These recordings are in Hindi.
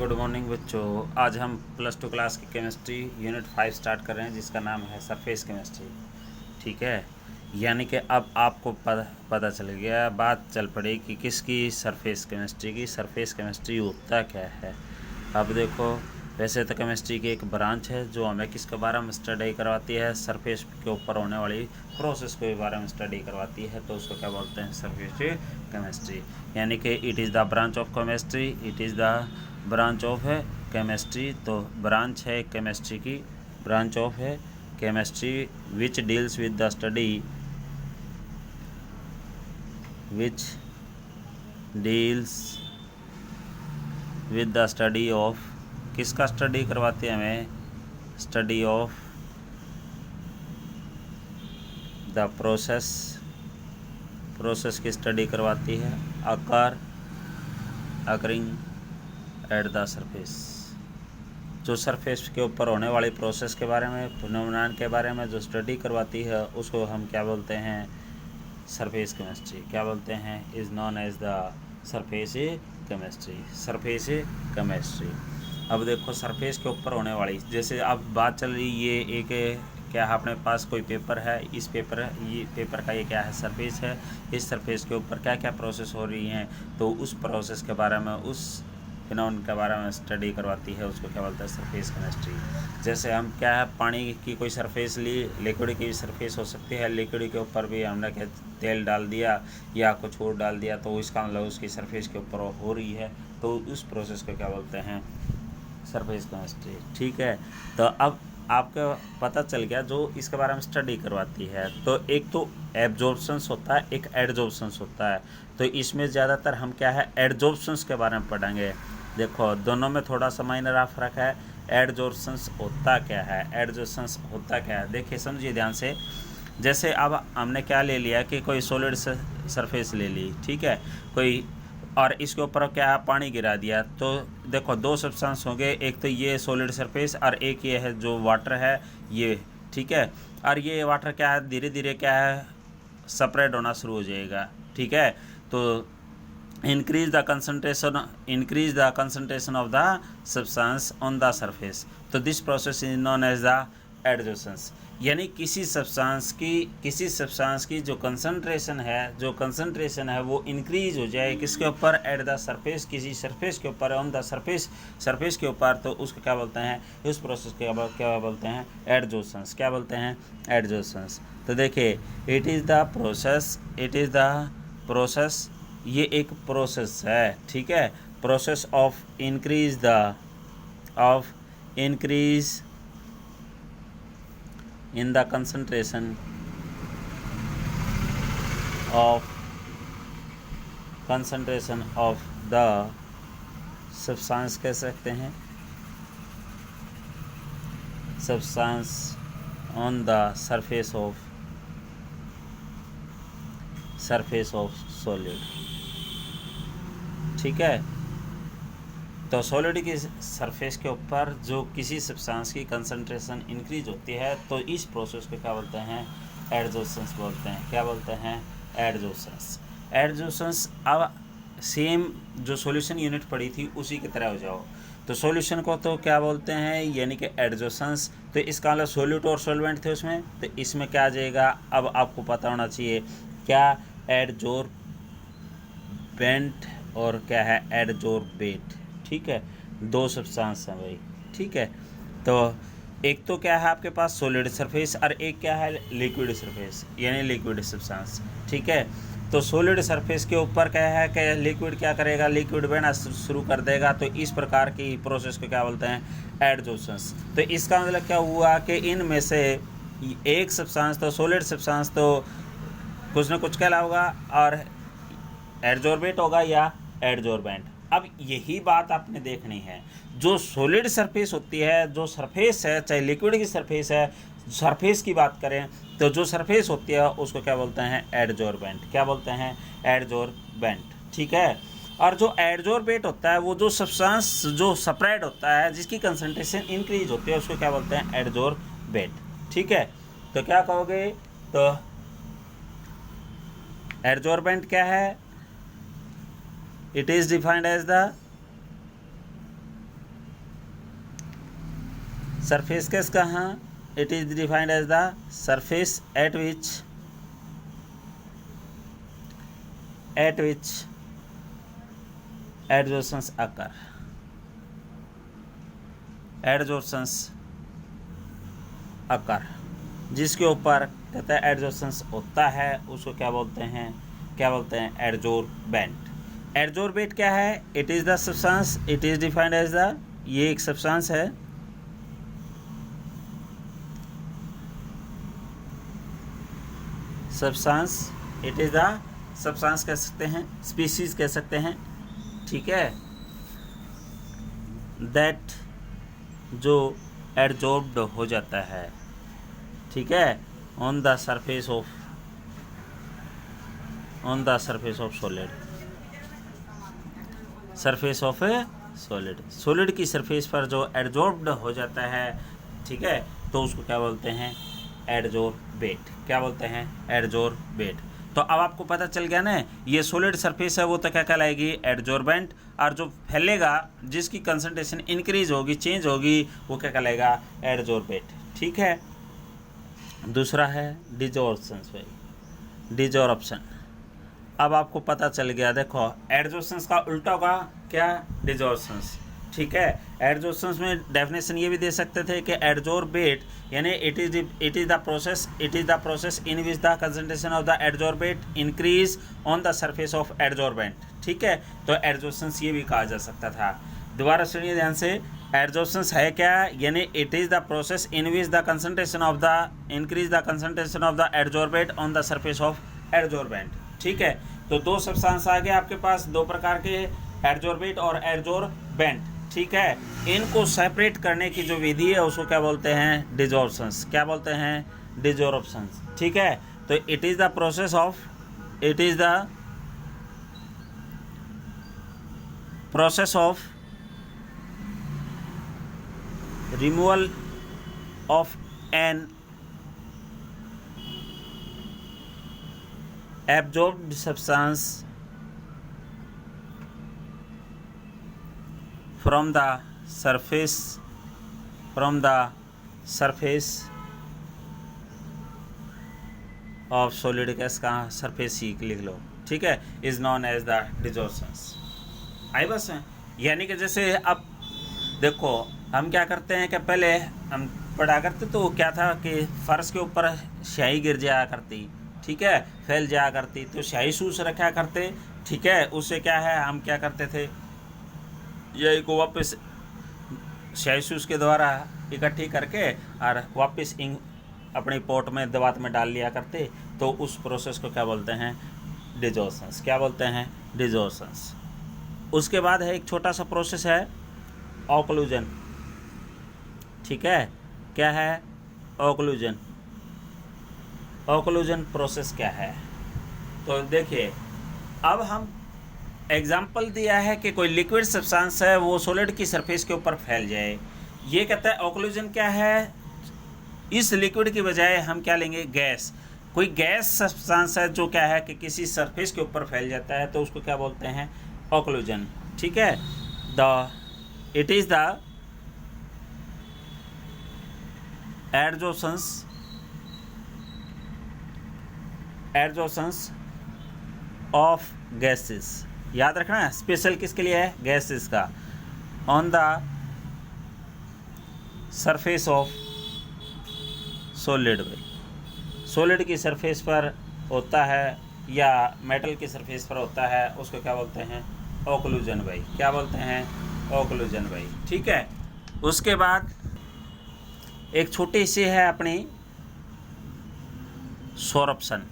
गुड मॉर्निंग बच्चों। आज हम +2 क्लास की केमिस्ट्री यूनिट 5 स्टार्ट कर रहे हैं, जिसका नाम है सरफेस केमिस्ट्री। ठीक है, यानी कि अब आपको पता चल गया, बात चल पड़ी कि किसकी सरफेस केमिस्ट्री की। सरफेस केमिस्ट्री होता क्या है। अब देखो, वैसे तो केमिस्ट्री की एक ब्रांच है जो हमें किसके बारे में स्टडी करवाती है, सरफेस के ऊपर होने वाली प्रोसेस के बारे में स्टडी करवाती है, तो उसको क्या बोलते हैं, सरफेस केमिस्ट्री। यानी कि it is the branch of chemistry, it is the branch of है केमिस्ट्री। तो ब्रांच है केमिस्ट्री की, ब्रांच ऑफ है chemistry which deals with the study, which deals with the study of, किसका स्टडी करवाती है हमें, study of the process, process की स्टडी करवाती है, अकरिंग एट द सरफेस, जो सरफेस के ऊपर होने वाली प्रोसेस के बारे में, फिनोमेनन के बारे में जो स्टडी करवाती है, उसको हम क्या बोलते हैं, सरफेस केमिस्ट्री। क्या बोलते हैं, is known as the surface chemistry, surface chemistry. अब देखो, सरफेस के ऊपर होने वाली, जैसे अब बात चल रही, ये एक क्या है, अपने पास कोई पेपर है, इस पेपर, ये पेपर का ये क्या है, सरफेस है। इस सरफेस के ऊपर क्या क्या प्रोसेस हो रही हैं, तो उस प्रोसेस के बारे में, उस फिनोमेनन के बारे में स्टडी करवाती है, उसको क्या बोलते हैं, सरफेस केमिस्ट्री। जैसे हम क्या है, पानी की कोई सरफेस ली, लिक्विड की सरफेस हो सकती है, लिक्विड के ऊपर भी हमने क्या तेल डाल दिया या कुछ और डाल दिया, तो इसका मतलब उसकी सरफेस के ऊपर हो रही है, तो उस प्रोसेस को क्या बोलते हैं, सरफेस केमिस्ट्री। ठीक है, तो अब आपको पता चल गया जो इसके बारे में स्टडी करवाती है। तो एक तो एब्जॉर्प्शंस होता है, एक एडजॉर्प्शंस होता है। तो इसमें ज़्यादातर हम क्या है, एडजॉर्प्शंस के बारे में पढ़ेंगे। देखो, दोनों में थोड़ा सा माइनर फ़र्क है। एडजॉर्प्शंस होता क्या है, एडजॉर्प्शंस होता क्या है, देखिए समझिए ध्यान से। जैसे अब हमने क्या ले लिया कि कोई सॉलिड सरफेस ले ली, ठीक है, कोई, और इसके ऊपर क्या है, पानी गिरा दिया, तो देखो दो सब्सटेंस होंगे, एक तो ये सॉलिड सरफेस और एक ये है जो वाटर है ये, ठीक है। और ये वाटर क्या है, धीरे धीरे क्या है, सेपरेट होना शुरू हो जाएगा, ठीक है। तो increase the concentration of the substance on the surface, तो this process is known as the adsorption। यानी किसी सब्सटेंस की जो कंसंट्रेशन है वो इंक्रीज हो जाए, किसके ऊपर, एट द सरफेस, किसी सरफेस के ऊपर, ऑन द सरफेस के ऊपर, तो उसको क्या बोलते हैं, उस प्रोसेस के क्या बोलते हैं, एडजॉर्प्शन। क्या बोलते हैं, एडजॉर्प्शन। तो देखिए, इट इज़ द प्रोसेस, ये एक प्रोसेस है, ठीक है, process of increase in the concentration of the substance, कह सकते हैं, substance on the surface of solid. ठीक है, तो सॉलिड की सरफेस के ऊपर जो किसी सब्सटेंस की कंसंट्रेशन इंक्रीज होती है, तो इस प्रोसेस को क्या बोलते हैं, एडजॉर्प्शंस बोलते हैं। क्या बोलते हैं, एडजॉर्प्शंस। अब सेम जो सॉल्यूशन यूनिट पड़ी थी उसी की तरह हो जाओ, तो सॉल्यूशन को तो क्या बोलते हैं, यानी कि एडजॉर्प्शंस। तो इसका मतलब सॉल्यूट और सॉल्वेंट थे उसमें, तो इसमें क्या आ जाएगा, अब आपको पता होना चाहिए क्या, एडजॉर्बेंट और क्या है, एडजॉर्बेट। ठीक है, दो सब्सटेंस हैं भाई, ठीक है। तो एक तो क्या है आपके पास सॉलिड सरफेस, और एक क्या है, लिक्विड सरफेस, यानी लिक्विड सब्सटेंस। ठीक है, तो सॉलिड सरफेस के ऊपर क्या है कि लिक्विड क्या करेगा, लिक्विड बहना शुरू कर देगा, तो इस प्रकार की प्रोसेस को क्या बोलते हैं, एडजॉर्प्शंस। तो इसका मतलब क्या हुआ कि इनमें से एक सब्सटेंस, तो सॉलिड सब्सटेंस तो कुछ न कुछ क्या होगा, और एडजॉर्बेट होगा या एडजॉर्बेंट। अब यही बात आपने देखनी है, जो सॉलिड सरफेस होती है, जो सरफेस है, चाहे लिक्विड की सरफेस है, सरफेस की बात करें तो जो सरफेस होती है उसको क्या बोलते हैं, एडजॉर्बेंट। क्या बोलते हैं, एडजॉर्बेंट। ठीक है, और जो एडजॉर्बेट होता है वो जो सब्सटेंस जो सेपरेट होता है, जिसकी कंसंट्रेशन इंक्रीज होती है, उसको क्या बोलते हैं, एडजॉर्बेट। ठीक है, तो क्या कहोगे, तो एडजॉर्बेंट क्या है, it is defined as the surface किसका है? It is defined as the surface at which adsorptions occur. Adsorptions occur, जिसके ऊपर कहता है एडजॉर्प्शंस होता है, उसको क्या बोलते हैं? एडजॉर्बेंट। एडजॉर्बेंट क्या है? It is the substance, it is defined as the, ये एक सब्सटेंस है, substance, it is the substance कह सकते हैं, स्पीसीज कह सकते हैं, ठीक है, दैट जो एडजॉर्ब्ड हो जाता है, ठीक है, on the surface of solid, surface of solid की सरफेस पर जो एडजॉर्ब्ड हो जाता है, ठीक है, तो उसको क्या बोलते हैं? एडजॉर्बेट। क्या बोलते हैं? एडजॉर्बेट। तो अब आपको पता चल गया ना, ये सॉलिड सरफेस है वो तो क्या कहलाएगी? एडजॉर्बेंट। और जो फैलेगा, जिसकी कंसंट्रेशन इंक्रीज होगी, चेंज होगी, वो क्या कहलाएगा? एडजॉर्बेट। ठीक है। दूसरा है डिजॉर्प्शंस भाई, डिजॉर्प्शन। अब आपको पता चल गया, देखो एडजॉर्प्शंस का उल्टा होगा क्या? डिजॉर्प्शंस। ठीक है। एडजॉर्प्शंस में डेफिनेशन ये भी दे सकते थे कि एडजॉर्बेट यानी it is the process in which the concentration of the adsorbate increase on the surface of adsorbent. ठीक है, तो एडजॉर्प्शंस ये भी कहा जा सकता था। दोबारा सुनिए ध्यान से, एडजॉर्प्शंस है क्या? यानी it is the process in which the concentration of the increase the concentration of the adsorbate on the surface of adsorbent. ठीक है, तो दो सब्सटेंस आ गए आपके पास, दो प्रकार के, एडजॉर्बेट और एडजॉर्बेंट। ठीक है, इनको सेपरेट करने की जो विधि है उसको क्या बोलते हैं? डिजॉर्प्शंस। क्या बोलते हैं? डिजॉर्प्शंस। ठीक है, तो it is the process of removal of an absorbed substance from the surface of solid gas का सरफेस सीख लिख लो। ठीक है, is known as the desorptions. आई बस है, यानी कि जैसे अब देखो हम क्या करते हैं कि पहले हम पढ़ा करते तो क्या था कि फर्श के ऊपर स्याही गिर जाया करती, ठीक है, फैल जाया करती, तो स्याही सूस रखा करते। ठीक है, उससे क्या है, हम क्या करते थे, यही को वापस स्याही सूस के द्वारा इकट्ठी करके और वापस अपनी पोट में दवात में डाल लिया करते। तो उस प्रोसेस को क्या बोलते हैं? डिजॉर्प्शंस। क्या बोलते हैं? डिजॉर्प्शंस। उसके बाद है एक छोटा सा प्रोसेस है ऑक्लूजन। ठीक है, क्या है? ऑक्लूजन। ऑक्लूजन प्रोसेस क्या है? तो देखिए, अब हम एग्जाम्पल दिया है कि कोई लिक्विड सब्सटेंस है वो सॉलिड की सरफेस के ऊपर फैल जाए। ये कहता है ऑक्लूजन क्या है? इस लिक्विड की बजाय हम क्या लेंगे? गैस। कोई गैस सब्सटेंस है जो क्या है कि किसी सरफेस के ऊपर फैल जाता है, तो उसको क्या बोलते हैं? ऑक्लूजन। ठीक है, it is the adsorptions of gases. याद रखना है, स्पेशल किसके लिए है? गैसेस का। On the surface of solid. Solid की सरफेस पर होता है या मेटल की सरफेस पर होता है, उसको क्या बोलते हैं? ऑक्लूजन भाई। क्या बोलते हैं? ऑक्लूजन भाई। ठीक है, उसके बाद एक छोटी सी है अपनी सोरप्शन।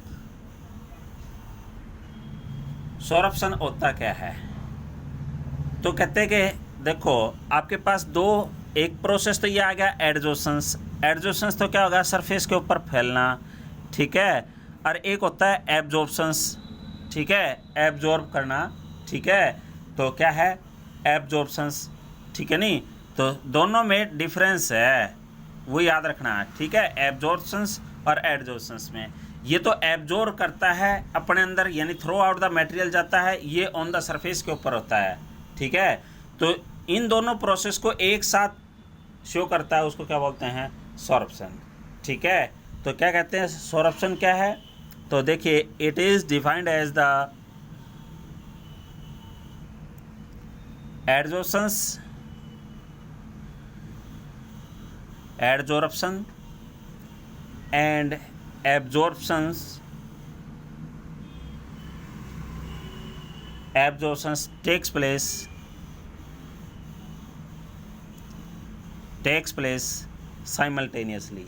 सोरप्शन होता क्या है? तो कहते हैं कि देखो आपके पास दो, एक प्रोसेस तो ये आ गया एडजॉर्प्शंस। एडजॉर्प्शंस तो क्या होगा? सरफेस के ऊपर फैलना। ठीक है, और एक होता है एब्जॉर्प्शंस। ठीक है, एब्जॉर्ब करना। ठीक है, तो क्या है? एब्जॉर्प्शंस। ठीक है, नहीं तो दोनों में डिफरेंस है, वो याद रखना है। ठीक है, एब्जॉर्प्शंस और एडजॉर्प्शंस में ये तो एब्जॉर्ब करता है अपने अंदर, यानी थ्रो आउट द मटेरियल जाता है, ये ऑन द सरफेस के ऊपर होता है। ठीक है, तो इन दोनों प्रोसेस को एक साथ शो करता है उसको क्या बोलते हैं, सोर्प्शन। ठीक है, तो क्या कहते हैं सोर्प्शन क्या है, तो देखिए it is defined as the adsorption and absorptions takes place simultaneously।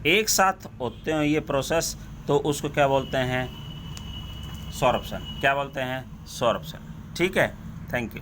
एक साथ होते हैं ये प्रोसेस, तो उसको क्या बोलते हैं, सोर्प्शन। क्या बोलते हैं, सोर्प्शन। ठीक है, थैंक यू।